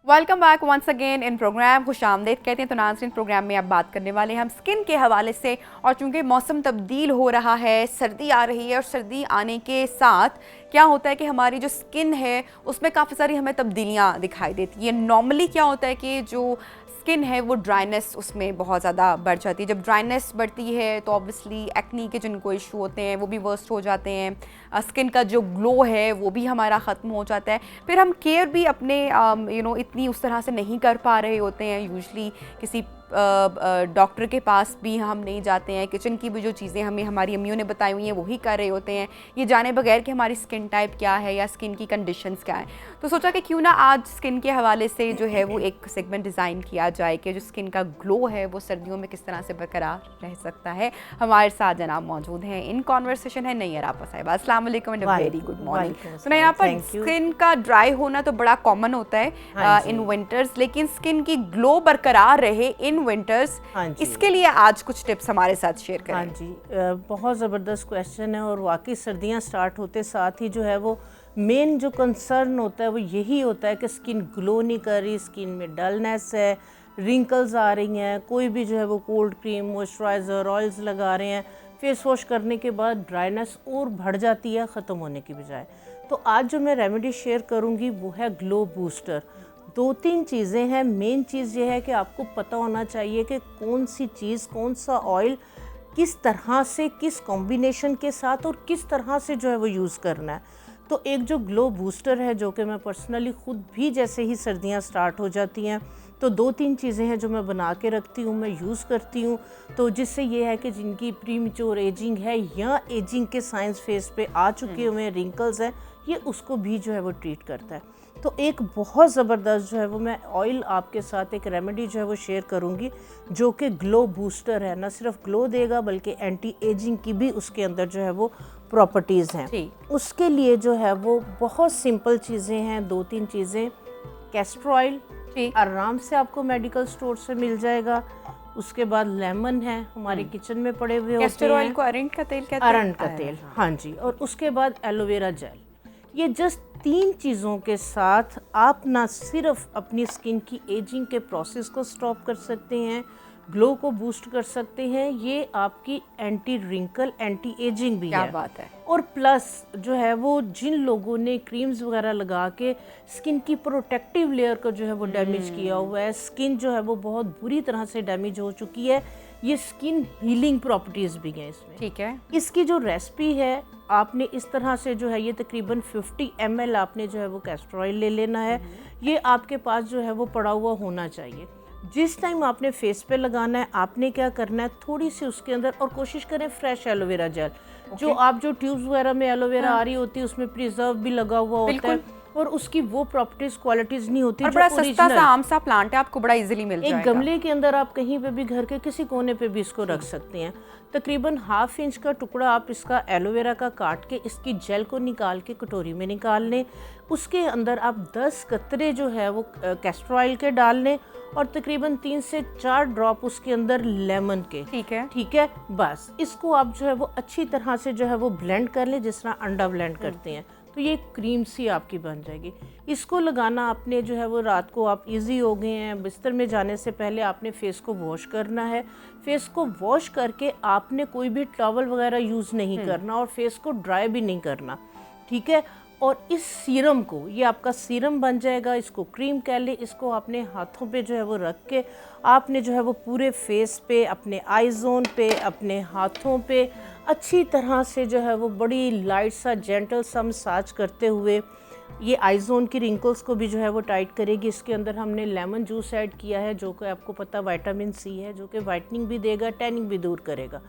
Welcome back once again in program. खुशामदीद कहते हैं। तो नाज़रीन, प्रोग्राम में अब बात करने वाले हैं हम स्किन के हवाले से। और चूंकि मौसम तब्दील हो रहा है, सर्दी आ रही है और सर्दी आने के साथ क्या होता है कि हमारी जो स्किन है उसमें काफ़ी सारी हमें तब्दीलियाँ दिखाई देती है। नॉर्मली क्या होता है कि जो स्किन है वो ड्राइनेस उसमें बहुत ज़्यादा बढ़ जाती है। जब ड्राइनेस बढ़ती है तो ऑब्वियसली एक्नी के जिनको इशू होते हैं वो भी वर्स्ट हो जाते हैं। स्किन का जो ग्लो है वो भी हमारा ख़त्म हो जाता है। फिर हम केयर भी अपने इतनी उस तरह से नहीं कर पा रहे होते हैं। यूजली किसी डॉक्टर के पास भी हम नहीं जाते हैं। किचन की भी जो चीज़ें हमें हमारी अम्मियों ने बताई हुई हैं वही कर रहे होते हैं, ये जाने बगैर कि हमारी स्किन टाइप क्या है या स्किन की कंडीशंस क्या है। तो सोचा कि क्यों ना आज स्किन के हवाले से जो है वो एक सेगमेंट डिज़ाइन किया जाए कि जो स्किन का ग्लो है वो सर्दियों में किस तरह से बरकरार रह सकता है। हमारे साथ जनाब मौजूद हैं, इन कॉन्वर्सेशन है नैयर आपा साहिबा। अस्सलाम वालेकुम एंड वेरी गुड मॉर्निंग। तो नैयर आपा, स्किन का ड्राई होना तो बड़ा कॉमन होता है इन विंटर्स, लेकिन स्किन की ग्लो बरकरार रहे इन विंटर्स, इसके लिए आज कुछ टिप्स हमारे साथ शेयर करें। हाँ जी, बहुत ज़बरदस्त क्वेश्चन है। और वाकई सर्दियाँ स्टार्ट होते साथ ही जो है वो मेन जो कंसर्न होता है वो यही होता है कि स्किन ग्लो नहीं कर रही, स्किन में डलनेस है, रिंकल्स आ रही हैं। कोई भी जो है वो कोल्ड क्रीम, मॉइस्चराइज़र, ऑयल्स लगा रहे हैं, फेस वॉश करने के बाद ड्राइनेस और बढ़ जाती है ख़त्म होने की बजाय। तो आज जो मैं रेमेडी शेयर करूँगी वो है ग्लो बूस्टर। 2-3 चीज़ें हैं। मेन चीज़ ये है कि आपको पता होना चाहिए कि कौन सी चीज़, कौन सा ऑयल किस तरह से, किस कॉम्बिनेशन के साथ और किस तरह से जो है वो यूज़ करना है। तो एक जो ग्लो बूस्टर है, जो कि मैं पर्सनली ख़ुद भी जैसे ही सर्दियां स्टार्ट हो जाती हैं तो 2-3 चीज़ें हैं जो मैं बना के रखती हूँ, मैं यूज़ करती हूँ। तो जिससे ये है कि जिनकी प्रीमेच्योर एजिंग है या एजिंग के साइंस फेस पे आ चुके हुए हैं, रिंकल्स हैं, ये उसको भी जो है वो ट्रीट करता है। तो एक बहुत ज़बरदस्त जो है वो मैं ऑयल आपके साथ एक रेमेडी जो है वो शेयर करूँगी जो कि ग्लो बूस्टर है। ना सिर्फ ग्लो देगा बल्कि एंटी एजिंग की भी उसके अंदर जो है वो प्रॉपर्टीज़ हैं। उसके लिए जो है वो बहुत सिंपल चीज़ें हैं, 2-3 चीज़ें। कैस्टर ऑयल आराम से आपको मेडिकल स्टोर से मिल जाएगा। उसके बाद लेमन है, हमारे किचन में पड़े हुए होते हैं। कैस्टर ऑयल को अरंड का तेल कहते हैं। अरंड का तेल, हाँ जी। और उसके बाद एलोवेरा जेल। ये जस्ट 3 चीज़ों के साथ आप ना सिर्फ अपनी स्किन की एजिंग के प्रोसेस को स्टॉप कर सकते हैं, ग्लो को बूस्ट कर सकते हैं। ये आपकी एंटी रिंकल, एंटी एजिंग भी क्या है। बात है। और प्लस जो है वो जिन लोगों ने क्रीम्स वगैरह लगा के स्किन की प्रोटेक्टिव लेयर को जो है वो डैमेज किया हुआ है, स्किन जो है वो बहुत बुरी तरह से डैमेज हो चुकी है, ये स्किन हीलिंग प्रॉपर्टीज़ भी हैं इसमें। ठीक है। इसकी जो रेसिपी है, आपने इस तरह से जो है ये तकरीबन 50 ml आपने जो है वो कैस्टर ऑयल ले लेना है। ये आपके पास जो है वो पड़ा हुआ होना चाहिए। जिस टाइम आपने फेस पे लगाना है, आपने क्या करना है, थोड़ी सी उसके अंदर, और कोशिश करें फ्रेश एलोवेरा जेल। जो आप जो ट्यूब्स वगैरह में एलोवेरा आ रही होती है उसमें प्रिजर्व भी लगा हुआ होता है और उसकी वो प्रॉपर्टीज, क्वालिटीज नहीं होती। और बड़ा सस्ता सा आम सा प्लांट है, आपको बड़ा इजीली मिल जाएगा। एक गमले के अंदर आप कहीं पे भी घर के किसी कोने पे भी इसको रख सकते हैं। तकरीबन 1/2 इंच का टुकड़ा आप इसका एलोवेरा का काट के इसकी जेल को निकाल के कटोरी में निकाल लें। उसके अंदर आप 10 कतरे जो है वो कैस्टर ऑयल के डाल लें और तकरीबन 3 से 4 ड्रॉप उसके अंदर लेमन के। ठीक है। बस इसको आप जो है वो अच्छी तरह से जो है वो ब्लेंड कर लें, जिस तरह अंडा ब्लेंड करते हैं। तो ये क्रीम सी आपकी बन जाएगी। इसको लगाना आपने जो है वो रात को आप इजी हो गए हैं, बिस्तर में जाने से पहले आपने फेस को वॉश करना है। फेस को वॉश करके आपने कोई भी टॉवल वगैरह यूज़ नहीं करना और फेस को ड्राई भी नहीं करना। ठीक है। और इस सीरम को, ये आपका सीरम बन जाएगा, इसको क्रीम कह ले। इसको आपने हाथों पे जो है वो रख के आपने जो है वो पूरे फेस पे, अपने आई जोन पे, अपने हाथों पे अच्छी तरह से जो है वो बड़ी लाइट सा, जेंटल सा मसाज करते हुए ये आई जोन की रिंकल्स को भी जो है वो टाइट करेगी। इसके अंदर हमने लेमन जूस ऐड किया है जो कि आपको पता विटामिन सी है, जो कि वाइटनिंग भी देगा, टैनिंग भी दूर करेगा।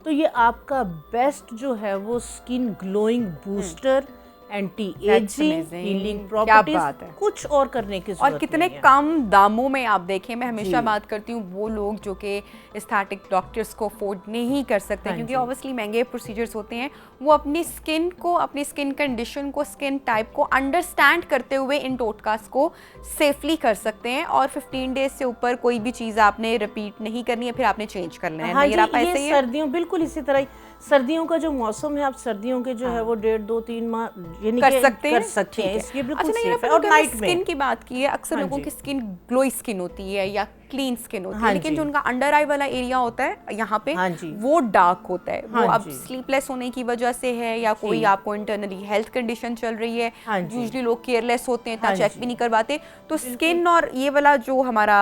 तो ये आपका बेस्ट जो है वो skin glowing booster, anti ageing, healing properties, कुछ और करने की जरूरत और कितने कम दामों में। आप देखें, मैं हमेशा बात करती हूँ वो लोग जो कि एस्थेटिक डॉक्टर्स को अफोर्ड नहीं कर सकते, क्योंकि ऑब्वियसली महंगे प्रोसीजर्स होते हैं, वो अपनी स्किन को, अपनी स्किन कंडीशन को, स्किन टाइप को अंडरस्टैंड करते हुए इन टोटकास को सेफली कर सकते हैं। और 15 डेज से ऊपर कोई भी चीज़ आपने रिपीट नहीं करनी है, फिर आपने चेंज कर लेना है। हाँ जी, ये सर्दियों बिल्कुल इसी तरह सर्दियों का जो मौसम है, आप सर्दियों के जो है वो 1.5-2-3 माह यानी कर कि सकते हैं, कर सकते हैं, इसलिए बिल्कुल अच्छा नहीं सेफ है। ना, और नाइट स्किन में की बात की है, अक्सर हाँ लोगों जी। की स्किन ग्लोई स्किन होती है या क्लीन स्किन होती है, हाँ लेकिन जी। जो उनका अंडर आई वाला एरिया होता है यहाँ पे हाँ जी। वो डार्क होता है। हाँ वो अब जी। स्लीपलेस होने की वजह से है या कोई जी। आपको इंटरनली हेल्थ कंडीशन चल रही है, हाँ जी। यूजुअली लोग केयरलेस होते हैं, इतना हाँ चेक जी। भी नहीं करवाते, तो बिल्कुल। स्किन और ये वाला जो हमारा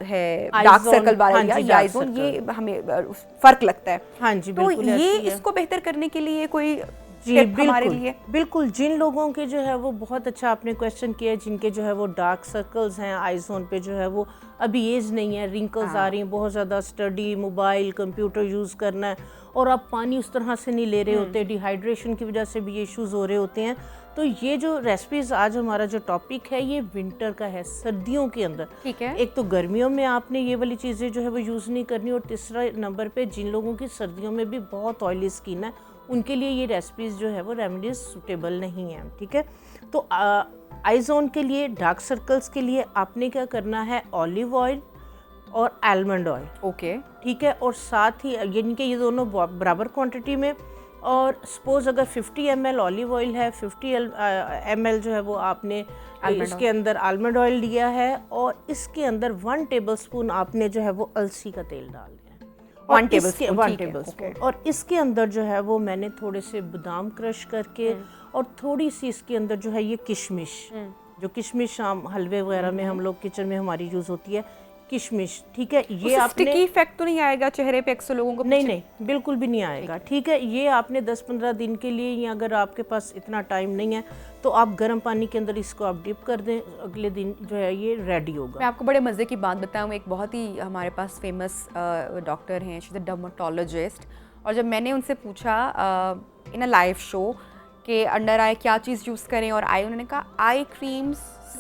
है आई डार्क जोन, सर्कल वाला हाँ एरिया, जी, ये डार्क आई जोन, ये सर्कल। हमें फर्क लगता है। हाँ जी, तो बिल्कुल ये ऐसी है। इसको बेहतर करने के लिए कोई जी टिप हमारे बिल्कुल, लिए? बिल्कुल। जिन लोगों के जो है वो बहुत अच्छा आपने क्वेश्चन किया है, जिनके जो है वो डार्क सर्कल्स हैं आई जोन पे, जो है वो अभी एज नहीं है, रिंकल्स आ रही हैं, बहुत ज़्यादा स्टडी, मोबाइल, कंप्यूटर यूज़ करना है और आप पानी उस तरह से नहीं ले रहे होते, डिहाइड्रेशन की वजह से भी ये इश्यूज़ हो रहे होते हैं। तो ये जो रेसिपीज़, आज हमारा जो टॉपिक है ये विंटर का है, सर्दियों के अंदर। ठीक है। एक तो गर्मियों में आपने ये वाली चीज़ें जो है वो यूज़ नहीं करनी, और तीसरा नंबर पे जिन लोगों की सर्दियों में भी बहुत ऑयली स्किन है, उनके लिए ये रेसिपीज़ जो है वो रेमेडीज सूटेबल नहीं है। ठीक है, तो आई जोन के लिए, डार्क सर्कल्स के लिए आपने क्या करना है, ऑलिव ऑयल और आलमंड ऑयल। ओके। ठीक है, और साथ ही यानी कि ये दोनों बराबर क्वांटिटी में, और सपोज अगर 50 ml ऑलिव ऑयल है, 50 ml जो है वो आपने इसके अंदर आलमंड ऑयल लिया है, और इसके अंदर 1 टेबलस्पून आपने जो है वो अलसी का तेल डाल दिया है। 1 टेबलस्पून, 1 टेबलस्पून। और इसके अंदर जो है वो मैंने थोड़े से बादाम क्रश करके, और थोड़ी सी इसके अंदर जो है ये किशमिश, जो किशमिश आम हलवे वगैरह में हम लोग किचन में हमारी यूज़ होती है, किशमिश। ठीक है, ये आपने स्टिकी इफेक्ट तो नहीं आएगा चेहरे पे अक्सर लोगों को? नहीं नहीं, बिल्कुल भी नहीं आएगा। ठीक है, ये आपने 10-15 दिन के लिए, या अगर आपके पास इतना टाइम नहीं है तो आप गर्म पानी के अंदर इसको आप डिप कर दें, अगले दिन जो है ये रेडी होगा। मैं आपको बड़े मज़े की बात बताऊँ, एक बहुत ही हमारे पास फेमस डॉक्टर हैं, शी इज़ अ डर्मेटोलॉजिस्ट, और जब मैंने उनसे पूछा इन अ लाइव शो कि अंडर आई क्या चीज़ यूज़ करें और आई, उन्होंने कहा आई क्रीम्स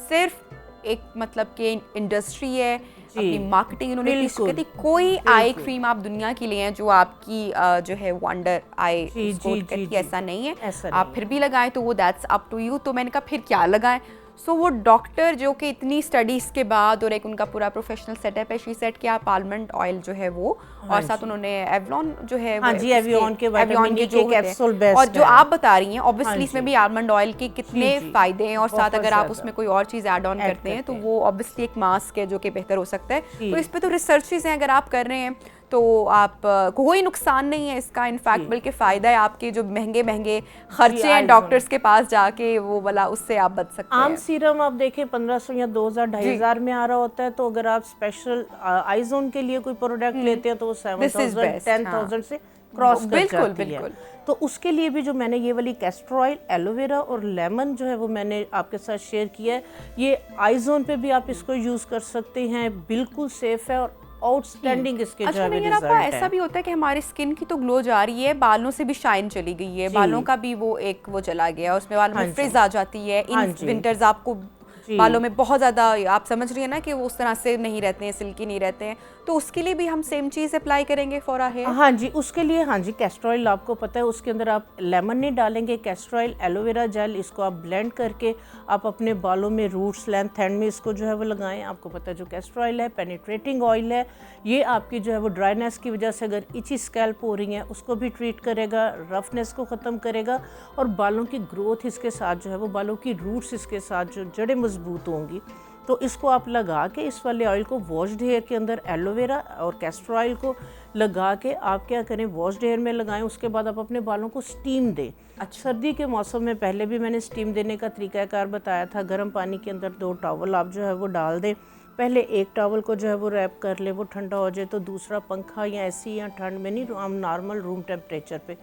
सिर्फ एक मतलब कि इंडस्ट्री है, अपनी मार्केटिंग इन्होंने की, कहती कोई आई क्रीम आप दुनिया की लें जो आपकी जो है वंडर आई कहती ऐसा नहीं है, आप फिर भी लगाएं तो वो दैट्स अप टू यू। तो मैंने कहा फिर क्या लगाएं? सो वो डॉक्टर जो कि इतनी स्टडीज़ के बाद और एक उनका पूरा प्रोफेशनल सेटअप है, शी सेट कि आप आलमंड ऑयल जो है वो, और साथ उन्होंने एवलॉन जो है, हाँ जी, एवियन के जो कैप्सूल बेस्ट, और जो आप बता रही हैं ऑब्वियसली इसमें भी आलमंड ऑयल के कितने फ़ायदे हैं, और साथ अगर आप उसमें कोई और चीज़ ऐड ऑन करते हैं तो वो ऑब्वियसली एक मास्क है जो कि बेहतर हो सकता है। तो इस पर तो रिसर्चेज हैं, अगर आप कर रहे हैं तो आप कोई नुकसान नहीं है इसका, इनफैक्ट बल्कि फ़ायदा है, आपके जो महंगे महंगे खर्चे हैं डॉक्टर्स के पास जाके वो वाला, उससे आप बच सकते हैं। आम सीरम आप देखें 1500 या 2000-2500 में आ रहा होता है, तो अगर आप स्पेशल आई जोन के लिए कोई प्रोडक्ट लेते हैं तो वो 7000-10,000 से क्रॉस कर जाती है। तो उसके लिए भी जो मैंने ये वाली कैस्टर ऑयल, एलोवेरा और लेमन जो है वो मैंने आपके साथ शेयर किया है, ये आई जोन पे भी आप इसको यूज़ कर सकते हैं, बिल्कुल सेफ है और आउटस्टैंडिंग इसके जो है रिजल्ट है। ऐसा भी होता है कि हमारी स्किन की तो ग्लो जा रही है, बालों से भी शाइन चली गई है, बालों का भी वो एक वो चला गया, उसमें बालों में फ्रिज आ जाती है, इन विंटर्स आपको बालों में बहुत ज़्यादा, आप समझ रही है ना कि वो उस तरह से नहीं रहते हैं, सिल्की नहीं रहते हैं, तो उसके लिए भी हम सेम चीज़ अप्लाई करेंगे फॉर आवर हेयर? हाँ जी, उसके लिए हाँ जी, कैस्टर ऑयल आपको पता है, उसके अंदर आप लेमन नहीं डालेंगे, कैस्टर ऑयल, एलोवेरा जेल, इसको आप ब्लेंड करके आप अपने बालों में रूट्स, लेंथ, एंड में इसको जो है वो लगाएं। आपको पता है जो कैस्टर ऑयल है पेनिट्रेटिंग ऑयल है, ये आपकी जो है वो ड्राइनेस की वजह से अगर इची स्कैल्प हो रही है उसको भी ट्रीट करेगा, रफनेस को ख़त्म करेगा, और बालों की ग्रोथ इसके साथ जो है वो, बालों की रूट्स इसके साथ जो जड़ें मजबूत होंगी, तो इसको आप लगा के इस वाले ऑयल को वॉश्ड हेयर के अंदर एलोवेरा और कैस्टर ऑयल को लगा के आप क्या करें, वॉश्ड हेयर में लगाएं, उसके बाद आप अपने बालों को स्टीम दें। अच्छा, सर्दी के मौसम में पहले भी मैंने स्टीम देने का तरीक़ाकार बताया था, गर्म पानी के अंदर 2 टॉवल आप जो है वो डाल दें, पहले एक टॉवल को जो है वो रैप कर ले, वो ठंडा हो जाए तो दूसरा पंखा या ऐसी या ठंड में नहीं, हम नॉर्मल रूम टेम्परेचर पे,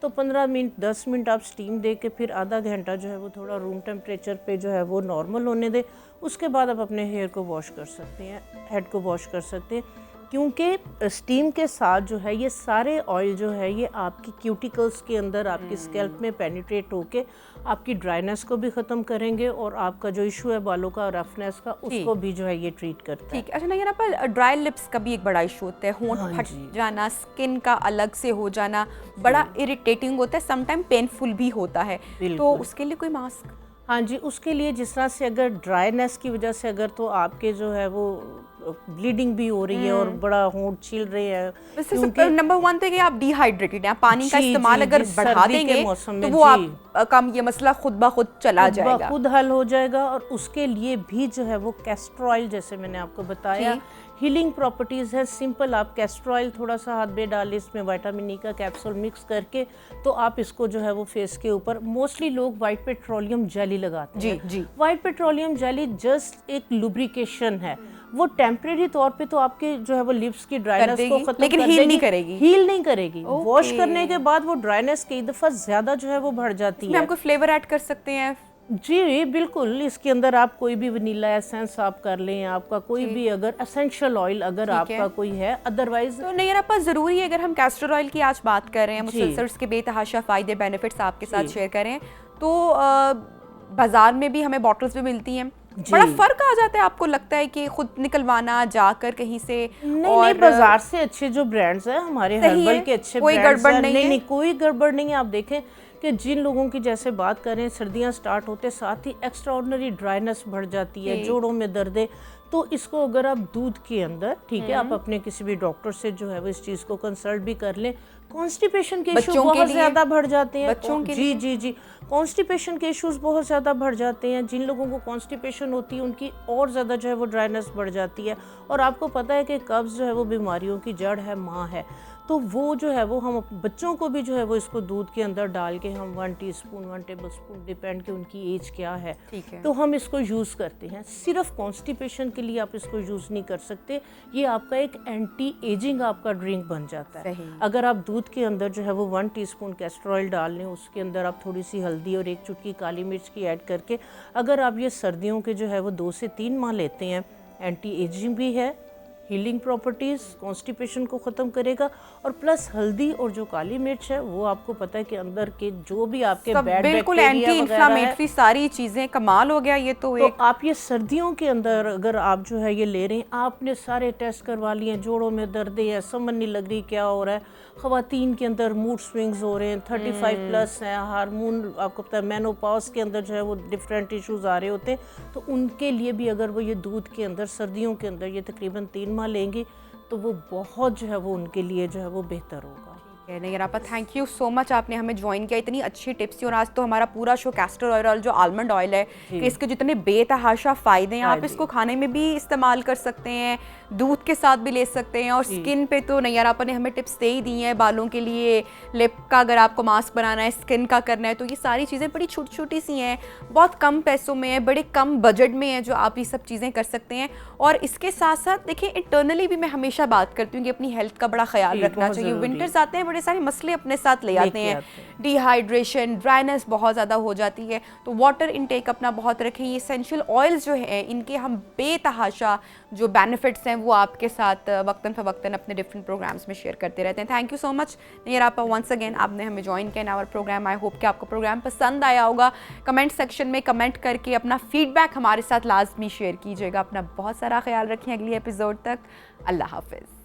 तो 15 मिनट 10 मिनट आप स्टीम दे के फिर आधा घंटा जो है वो थोड़ा रूम टेम्परेचर पे जो है वो नॉर्मल होने दें, उसके बाद आप अपने हेयर को वॉश कर सकते हैं, हेड को वॉश कर सकते हैं, क्योंकि स्टीम के साथ जो है ये सारे ऑयल जो है ये आपकी क्यूटिकल्स के अंदर आपकी स्कैल्प में पेनिट्रेट होके आपकी ड्राइनेस को भी ख़त्म करेंगे, और आपका जो इशू है बालों का, रफनेस का, उसको भी जो है ये ट्रीट करता है। ठीक, अच्छा नहीं, यहाँ पर ड्राई लिप्स का भी एक बड़ा इशू होता है, होंठ फट जाना, स्किन का अलग से हो जाना, बड़ा इरिटेटिंग होता है, समटाइम पेनफुल भी होता है, तो उसके लिए कोई मास्क? हाँ जी, उसके लिए जिस तरह से अगर ड्राइनेस की वजह से अगर तो आपके जो है वो ब्लीडिंग भी हो रही है और बड़ा होंठ छिल रहे हैं। वैसे नंबर 1 तो कि आप डिहाइड्रेटेड हैं, पानी का जी, इस्तेमाल जी, अगर जी, बढ़ा सर्दी के देंगे मौसम तो में, वो जी। आप कम ये मसला खुद ब खुद चला जाएगा। खुद हल हो जाएगा। और उसके लिए भी जो है वो कैस्टर ऑयल, जैसे मैंने आपको बताया, हीलिंग प्रॉपर्टीज़ है। सिंपल आप कैस्टर ऑयल थोड़ा सा हाथ में डालें, इसमें विटामिन ई का कैप्सूल मिक्स करके, तो आप इसको जो है वो फेस के ऊपर, मोस्टली लोग वाइट पेट्रोलियम जेली लगाते हैं। जी। वाइट पेट्रोलियम जेली जस्ट एक लुब्रिकेशन है, वो टेम्परेरी तौर पे तो आपके जो है वो लिप्स की ड्राइनेस को खत्म लेकिन कर हील देगी, नहीं करेगी। हील नहीं करेगी। वॉश करने के बाद वो ड्राइनेस कई दफ़ा ज़्यादा जो है वो बढ़ जाती है। हमको फ्लेवर ऐड कर सकते हैं? जी बिल्कुल, इसके अंदर आप कोई भी वनीला एसेंस आप कर लें, आपका कोई भी अगर एसेंशियल ऑयल अगर आपका कोई है, अदरवाइज तो नहीं यार आपका ज़रूरी है, अगर हम कैस्टर ऑयल की आज बात कर रहे हैं, मुसलसल उसके बेतहाशा फ़ायदे बेनिफिट्स आपके साथ शेयर करें, तो बाज़ार में भी हमें बॉटल्स भी मिलती हैं, बड़ा फर्क आ जाता है? आपको लगता है कि खुद निकलवाना जाकर कहीं से? नहीं, बाजार से अच्छे जो ब्रांड्स हैं हमारे हर्बल के अच्छे कोई गड़बड़ नहीं, कोई गड़बड़ नहीं है। आप देखें कि जिन लोगों की जैसे बात करें, सर्दियां स्टार्ट होते साथ ही एक्स्ट्राऑर्डिनरी ड्राइनेस बढ़ जाती है, जोड़ों में दर्द है, तो इसको अगर आप दूध के अंदर, ठीक है, आप अपने किसी भी डॉक्टर से जो है वो इस चीज़ को कंसल्ट भी कर लें। कॉन्स्टिपेशन के इशू बहुत ज़्यादा बढ़ जाते हैं बच्चों के लिए। जी, कॉन्स्टिपेशन के इश्यूज बहुत ज़्यादा बढ़ जाते हैं। जिन लोगों को कॉन्स्टिपेशन होती है उनकी और ज़्यादा जो है वो ड्राइनेस बढ़ जाती है। और आपको पता है कि कब्ज़ जो है वो बीमारियों की जड़ है, माँ है, तो वो जो है वो हम बच्चों को भी जो है वो इसको दूध के अंदर डाल के हम 1 टीस्पून 1 टेबलस्पून, डिपेंड कि उनकी एज क्या है, तो हम इसको यूज़ करते हैं। सिर्फ कॉन्स्टिपेशन के लिए आप इसको यूज़ नहीं कर सकते, ये आपका एक एंटी एजिंग आपका ड्रिंक बन जाता है। अगर आप दूध के अंदर जो है वो 1 टीस्पून कैस्टर ऑयल डाल लें, उसके अंदर आप थोड़ी सी हल्दी और 1 चुटकी काली मिर्च की ऐड करके, अगर आप ये सर्दियों के जो है वो 2 से 3 माह लेते हैं, एंटी एजिंग भी है, हीलिंग प्रॉपर्टीज़, कॉन्स्टिपेशन को ख़त्म करेगा, और प्लस हल्दी और जो काली मिर्च है वो आपको पता है कि अंदर के जो भी आपके बैड बिल्कुल एंटी इन्फ्लामेटरी सारी चीज़ें, कमाल हो गया ये तो आप ये सर्दियों के अंदर अगर आप जो है ये ले रहे हैं, आपने सारे टेस्ट करवा लिए, जोड़ों में दर्द है, समझ नहीं लग रही क्या हो रहा है, ख़वातीन के अंदर मूड स्विंग्स हो रहे हैं, 35 प्लस हैं, हार्मोन आपको पता है मेनोपॉज के अंदर जो है वो डिफरेंट इश्यूज आ रहे होते हैं, तो उनके लिए भी अगर वो ये दूध के अंदर सर्दियों के अंदर ये तकरीबन 3 माह लेंगे तो वो बहुत जो है वो उनके लिए जो है वो बेहतर होगा। नहीं आपा, थैंक यू सो मच, आपने हमें ज्वाइन किया, इतनी अच्छी टिप्स थी। और आज तो हमारा पूरा शो कैस्टर ऑयल जो आलमंड ऑयल है कि इसके जितने बेतहाशा फ़ायदे हैं, आप इसको खाने में भी इस्तेमाल कर सकते हैं, दूध के साथ भी ले सकते हैं, और स्किन पे तो नहीं यार आपा ने हमें टिप्स दे ही दी हैं। बालों के लिए, लिप का अगर आपको मास्क बनाना है, स्किन का करना है, तो ये सारी चीज़ें बड़ी छोटी छोटी सी हैं, बहुत कम पैसों में है, बड़े कम बजट में है, जो आप ये सब चीज़ें कर सकते हैं। और इसके साथ साथ देखिए, इंटरनली भी मैं हमेशा बात करती हूँ कि अपनी हेल्थ का बड़ा ख्याल रखना चाहिए। विंटर्स आते हैं, बड़े सारे मसले अपने साथ ले आते हैं, डिहाइड्रेशन, ड्राइनेस बहुत ज़्यादा हो जाती है, तो वाटर इनटेक अपना बहुत रखें। ये एसेंशियल ऑयल्स जो हैं, इनके हम बेतहाशा जो बेनिफिट्स हैं वो आपके साथ वक्तन फ़वक्तन अपने डिफरेंट प्रोग्राम्स में शेयर करते रहते हैं। Thank you so much Nayyar आपा, वंस अगेन आपने हमें ज्वाइन किया in our program. I hope कि आपको प्रोग्राम पसंद आया होगा। कमेंट सेक्शन में कमेंट करके अपना फीडबैक हमारे साथ लाजमी शेयर कीजिएगा। अपना बहुत सारा ख्याल रखें। अगली एपिसोड तक अल्लाह हाफिज़।